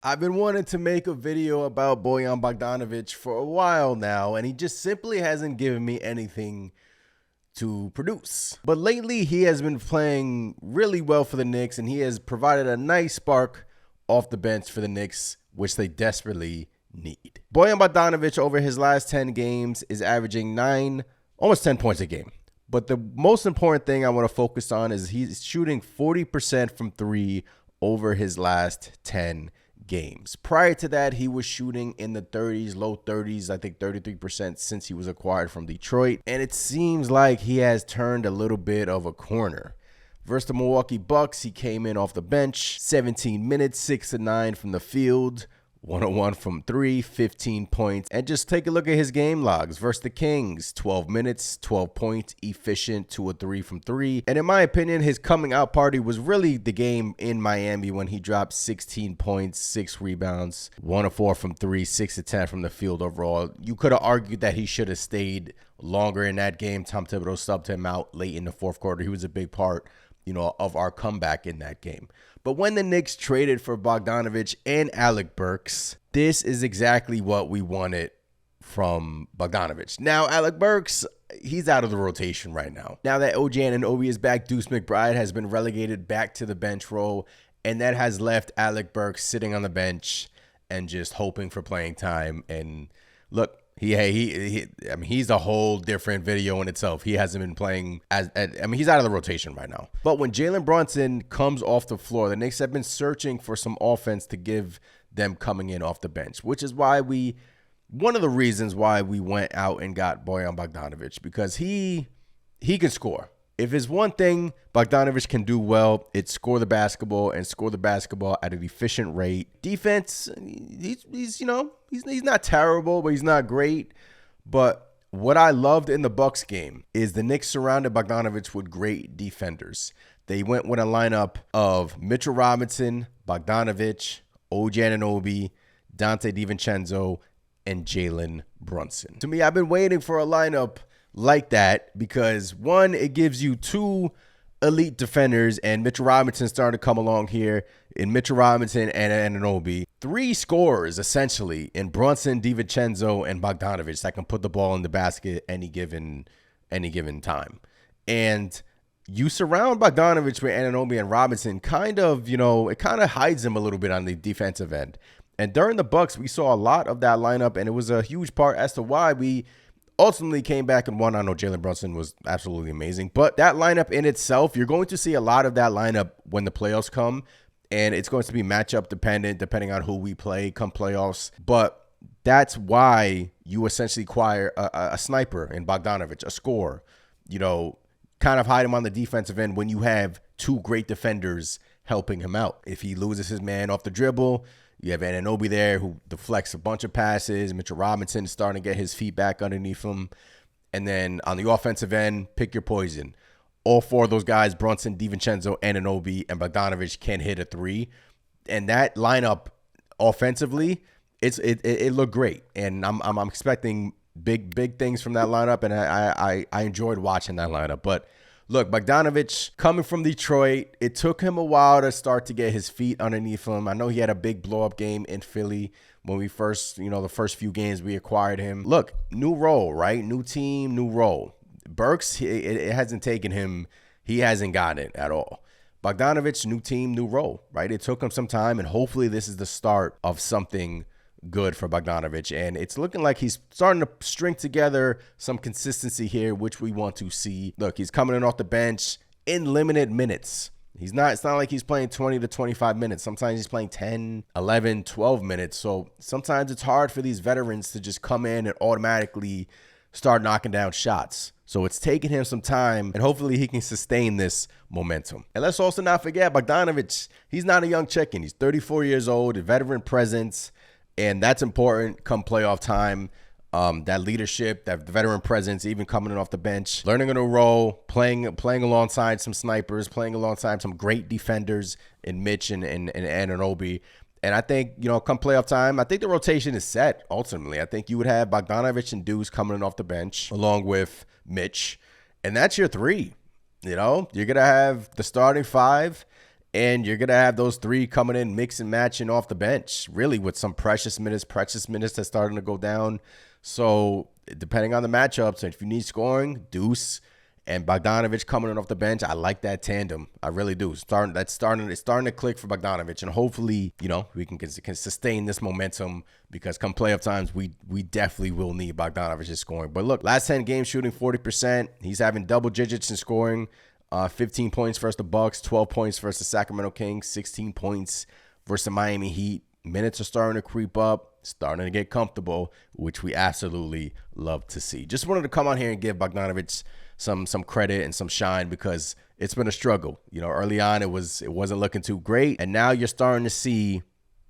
I've been wanting to make a video about Bojan Bogdanovic for a while now, and he just simply hasn't given me anything to produce. But lately, he has been playing really well for the Knicks, and he has provided a nice spark off the bench for the Knicks, which they desperately need. Bojan Bogdanovic, over his last 10 games, is averaging almost 10 points a game. But the most important thing I want to focus on is he's shooting 40% from three over his last 10 games. Prior to that, he was shooting in the 30s, low 30s, I think 33% since he was acquired from Detroit. And it seems like he has turned a little bit of a corner. Versus the Milwaukee Bucks, he came in off the bench, 17 minutes, 6 of 9 from the field, 101 from three, 15 points. And just take a look at his game logs. Versus the Kings, 12 minutes, 12 points, efficient, 2 of 3 from three. And in my opinion, his coming out party was really the game in Miami when he dropped 16 points, 6 rebounds, 1 of 4 from three, 6 of 10 from the field overall. You could have argued that he should have stayed longer in that game. Tom Thibodeau subbed him out late in the fourth quarter. He was a big part, of our comeback in that game. But when the Knicks traded for Bogdanovic and Alec Burks, this is exactly what we wanted from Bogdanovic. Now, Alec Burks, he's out of the rotation right now. Now that OG Anunoby is back, Deuce McBride has been relegated back to the bench role, and that has left Alec Burks sitting on the bench and just hoping for playing time. And look, he's a whole different video in itself. He hasn't been playing he's out of the rotation right now. But when Jalen Brunson comes off the floor, the Knicks have been searching for some offense to give them coming in off the bench, which is why one of the reasons why we went out and got Bojan Bogdanovic, because he can score. If it's one thing Bogdanovic can do well, it's score the basketball and score the basketball at an efficient rate. Defense, he's not terrible, but he's not great. But what I loved in the Bucks game is the Knicks surrounded Bogdanovic with great defenders. They went with a lineup of Mitchell Robinson, Bogdanovic, OG Anunoby, Dante DiVincenzo, and Jalen Brunson. To me, I've been waiting for a lineup like that because, one, it gives you two elite defenders, and Mitchell Robinson starting to come along here in Mitchell Robinson and Anunoby. Three scorers, essentially, in Brunson, DiVincenzo, and Bogdanovic that can put the ball in the basket any given time. And you surround Bogdanovic with Anunoby and Robinson, it kind of hides him a little bit on the defensive end. And during the Bucks, we saw a lot of that lineup, and it was a huge part as to why we ultimately came back and won. I know Jalen Brunson was absolutely amazing, but that lineup in itself, you're going to see a lot of that lineup when the playoffs come, and it's going to be matchup dependent depending on who we play come playoffs. But that's why you essentially acquire a sniper in Bogdanovic, a scorer, kind of hide him on the defensive end when you have two great defenders helping him out. If he loses his man off the dribble, you have Anunoby there who deflects a bunch of passes. Mitchell Robinson is starting to get his feet back underneath him. And then on the offensive end, pick your poison. All four of those guys, Brunson, DiVincenzo, Anunoby, and Bogdanovic, can hit a three. And that lineup offensively, it looked great. And I'm expecting big things from that lineup. And I enjoyed watching that lineup. But look, Bogdanovic coming from Detroit, it took him a while to start to get his feet underneath him. I know he had a big blow-up game in Philly when we first, the first few games we acquired him. Look, new role, right? New team, new role. Burks, it hasn't taken him. He hasn't gotten it at all. Bogdanovic, new team, new role, right? It took him some time, and hopefully this is the start of something good for Bogdanovic, and it's looking like he's starting to string together some consistency here, which we want to see. Look, he's coming in off the bench in limited minutes. It's not like he's playing 20 to 25 minutes. Sometimes he's playing 10, 11, 12 minutes. So sometimes it's hard for these veterans to just come in and automatically start knocking down shots. So it's taking him some time, and hopefully he can sustain this momentum. And let's also not forget Bogdanovic. He's not a young chicken. He's 34 years old, a veteran presence. And that's important come playoff time. That leadership, that veteran presence, even coming in off the bench, learning a new role, playing alongside some snipers, playing alongside some great defenders in Mitch and Anunoby. And I think, come playoff time, I think the rotation is set ultimately. I think you would have Bogdanovic and Deuce coming in off the bench along with Mitch. And that's your three. You're going to have the starting five. And you're going to have those three coming in, mix and matching off the bench, really with some precious minutes that's starting to go down. So depending on the matchups, if you need scoring, Deuce and Bogdanovic coming in off the bench, I like that tandem. I really do. It's starting to click for Bogdanovic, and hopefully, we can sustain this momentum, because come playoff times, we definitely will need Bogdanovic's scoring. But look, last 10 games shooting 40%. He's having double digits in scoring. 15 points versus the Bucks, 12 points versus the Sacramento Kings, 16 points versus the Miami Heat. Minutes are starting to creep up, starting to get comfortable, which we absolutely love to see. Just wanted to come on here and give Bogdanovic some credit and some shine, because it's been a struggle. Early on it wasn't looking too great, and now you're starting to see,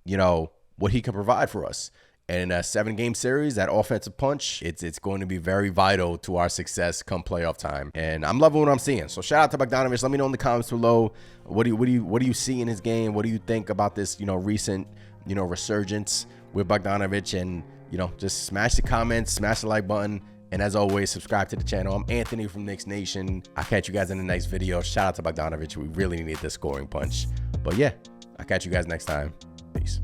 what he can provide for us. And in a 7-game series, that offensive punch, it's going to be very vital to our success come playoff time. And I'm loving what I'm seeing. So shout out to Bogdanovic. Let me know in the comments below, what do you see in his game? What do you think about this, recent, resurgence with Bogdanovic? And, just smash the comments, smash the like button. And as always, subscribe to the channel. I'm Anthony from Knicks Nation. I'll catch you guys in the next video. Shout out to Bogdanovic. We really need this scoring punch. But yeah, I'll catch you guys next time. Peace.